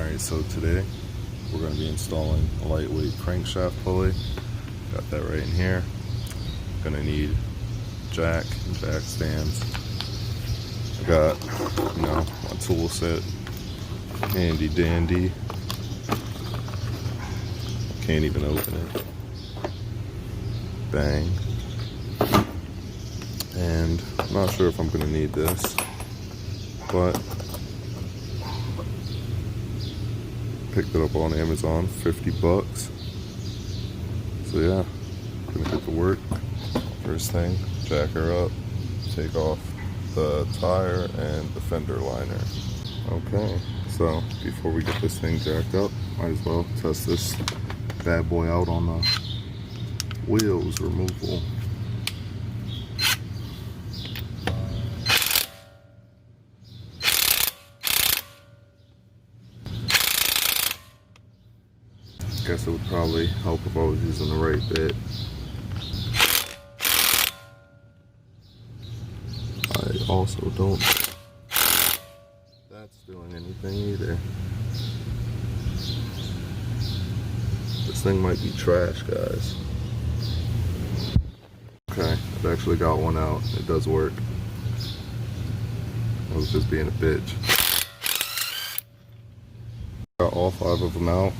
Alright, so today we're going to be installing a lightweight crankshaft pulley. Got that right in here. Gonna need jack and jack stands. I got, my tool set, handy dandy. Can't even open it. Bang. And I'm not sure if I'm gonna need this, but picked it up on Amazon, 50 bucks. So yeah, gonna get to work. First thing, jack her up, take off the tire and the fender liner. Okay, so before we get this thing jacked up, might as well test this bad boy out on the wheels removal. Guess it would probably help if I was using the right bit. I also don't think that's doing anything either. This thing might be trash, guys. Okay, I've actually got one out. It does work. I was just being a bitch. Got all 5 of them out.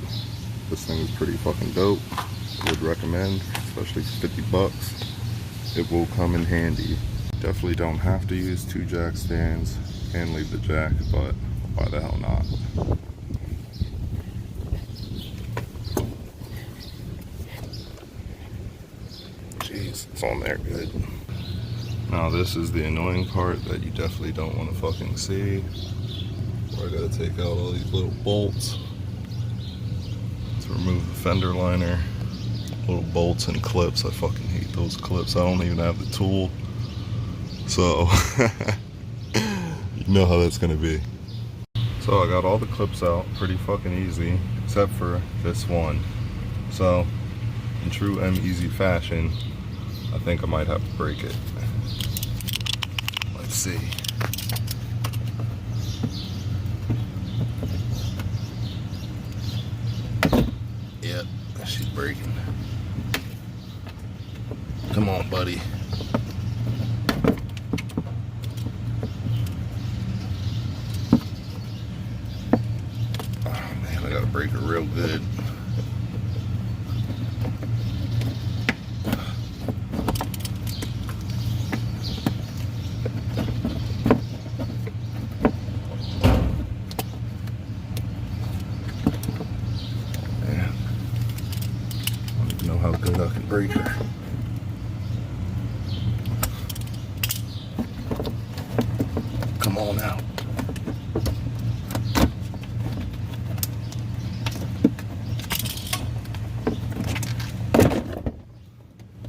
This thing is pretty fucking dope. Would recommend, especially 50 bucks. It will come in handy. Definitely don't have to use 2 jack stands. Can leave the jack, but why the hell not? Jeez, it's on there good. Now this is the annoying part that you definitely don't want to fucking see. Where I gotta take out all these little bolts to remove the fender liner. Little bolts and clips. I fucking hate those clips. I don't even have the tool. So, you know how that's gonna be. So I got all the clips out pretty fucking easy, except for this one. So, in true M-Easy fashion, I think I might have to break it. Let's see. Yep, she's breaking. Come on, buddy. Oh man, I gotta break her real good. Man, I don't even know how good I can break her. Come on out.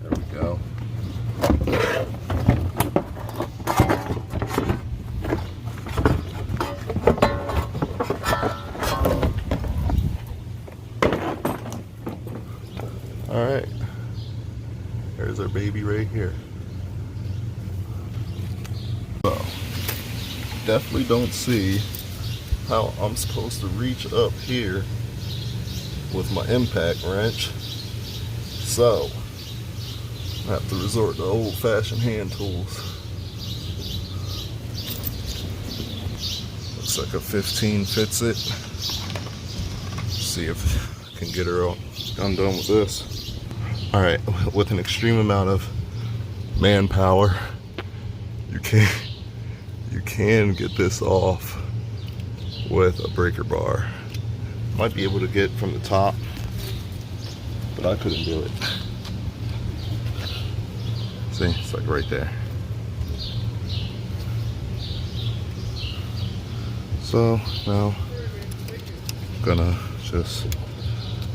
There we go. All right. There's our baby right here. So, definitely don't see how I'm supposed to reach up here with my impact wrench, so I have to resort to old-fashioned hand tools. Looks like a 15 fits it. See if I can get her undone with this. All right, with an extreme amount of manpower, you can get this off with a breaker bar. Might be able to get from the top, but I couldn't do it. See, it's like right there. So now I'm gonna just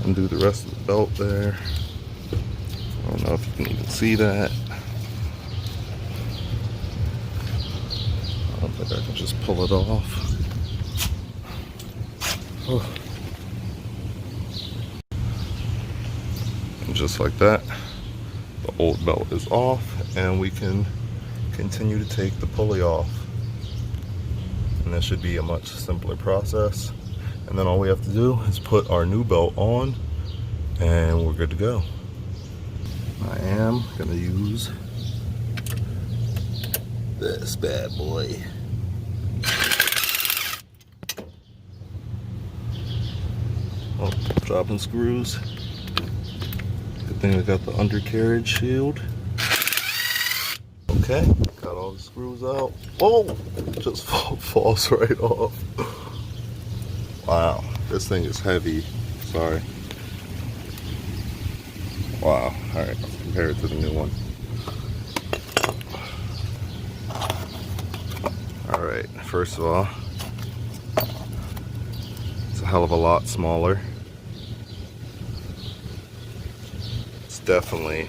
undo the rest of the belt there. I don't know if you can even see that. I don't think I can just pull it off. Oh. And just like that, the old belt is off, and we can continue to take the pulley off. And this should be a much simpler process. And then all we have to do is put our new belt on and we're good to go. I am gonna use this bad boy. Oh, dropping screws. Good thing I got the undercarriage shield. Okay, got all the screws out. Oh, just falls right off. Wow, this thing is heavy. Sorry. Wow, alright, let's compare it to the new one. Alright, first of all, it's a hell of a lot smaller. It's definitely,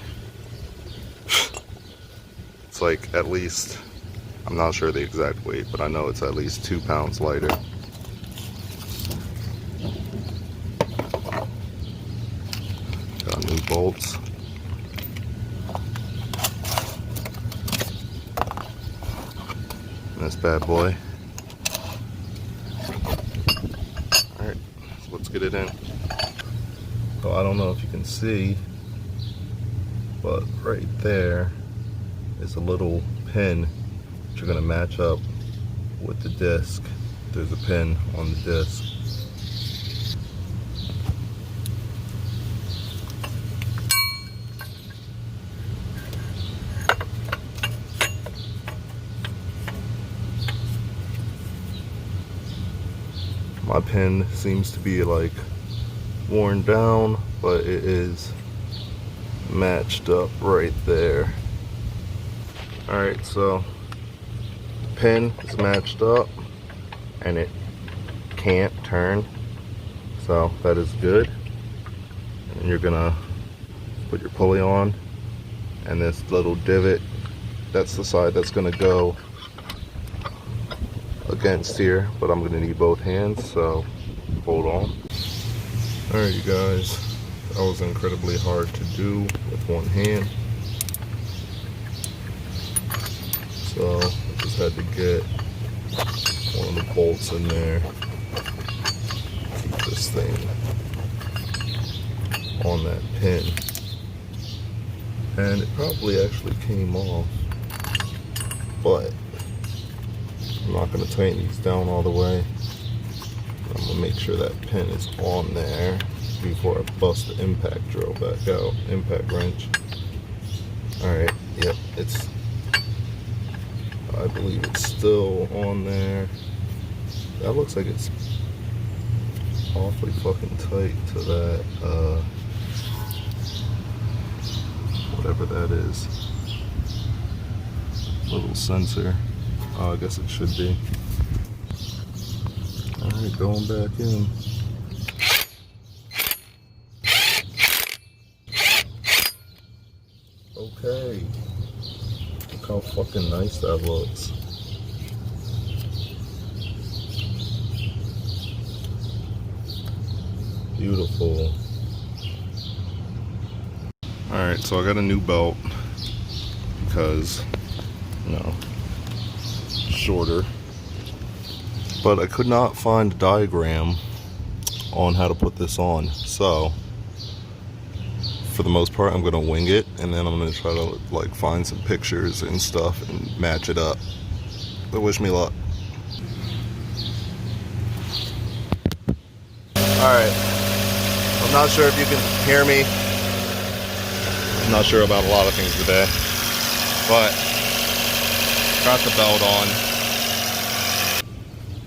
it's like at least, I'm not sure the exact weight, but I know it's at least 2 pounds lighter. Got new bolts. This bad boy. Alright, so let's get it in. So I don't know if you can see, but right there is a little pin that you're going to match up with the disc. There's a pin on the disc. My pin seems to be like worn down, but it is matched up right there. Alright, so the pin is matched up and it can't turn, so that is good. And you're gonna put your pulley on, and this little divot, that's the side that's gonna go against here, but I'm gonna need both hands, so hold on. Alright, you guys, that was incredibly hard to do with one hand, so I just had to get one of the bolts in there, keep this thing on that pin, and it probably actually came off, but I'm not going to tighten these down all the way. I'm going to make sure that pin is on there before I bust the impact drill back out, impact wrench. Alright, yep, I believe it's still on there. That looks like it's awfully fucking tight to that, whatever that is. Little sensor. Oh, I guess it should be. Alright, going back in. Okay. Look how fucking nice that looks. Beautiful. Alright, so I got a new belt because, you know, shorter, but I could not find a diagram on how to put this on, so for the most part I'm gonna wing it, and then I'm gonna try to like find some pictures and stuff and match it up. But wish me luck. Alright, I'm not sure if you can hear me. I'm not sure about a lot of things today, but got the belt on.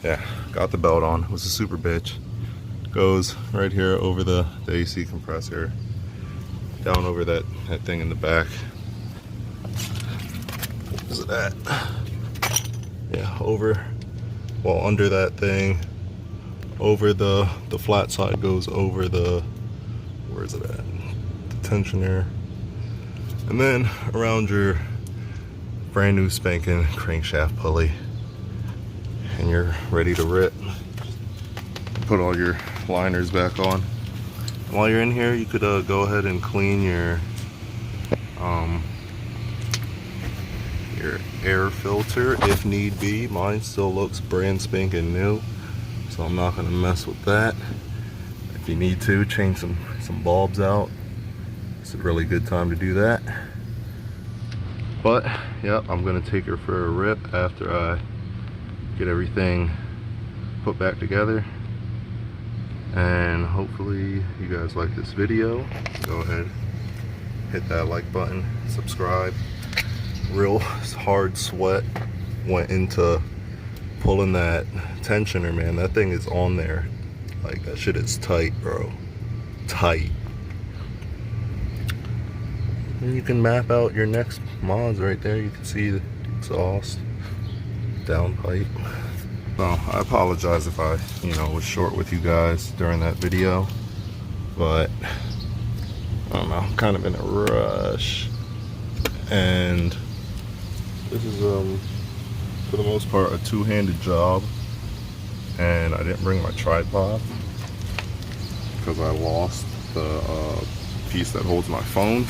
Yeah, got the belt on. It was a super bitch. Goes right here over the AC compressor, down over that thing in the back. What is it at? Yeah, over, well, under that thing, over the flat side goes over the, where is it at? The tensioner. And then around your brand new spanking crankshaft pulley, and you're ready to rip. Put all your liners back on. While you're in here, you could go ahead and clean your air filter if need be. Mine still looks brand spanking new, so I'm not gonna mess with that. If you need to, change some bulbs out. It's a really good time to do that. But, yep, I'm gonna take her for a rip after I get everything put back together. And hopefully you guys like this video. Go ahead, hit that like button, subscribe. Real hard sweat went into pulling that tensioner, man. That thing is on there. Like, that shit is tight, bro. Tight. And you can map out your next mods right there. You can see the exhaust, downpipe. So I apologize if I, was short with you guys during that video, but I don't know, I'm kind of in a rush. And this is for the most part a two-handed job, and I didn't bring my tripod because I lost the piece that holds my phone.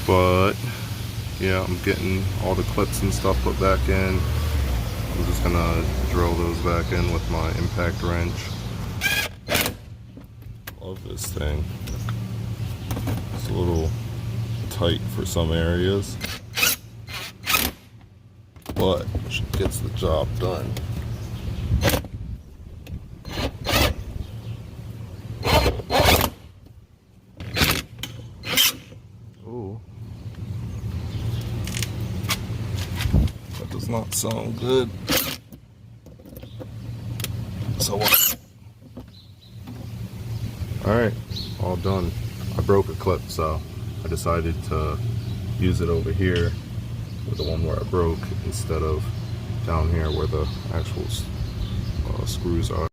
But yeah, I'm getting all the clips and stuff put back in. I'm just gonna drill those back in with my impact wrench. Love this thing. It's a little tight for some areas, but she gets the job done. Ooh. That does not sound good. So alright, all done. I broke a clip, so I decided to use it over here with the one where I broke instead of down here where the actual screws are.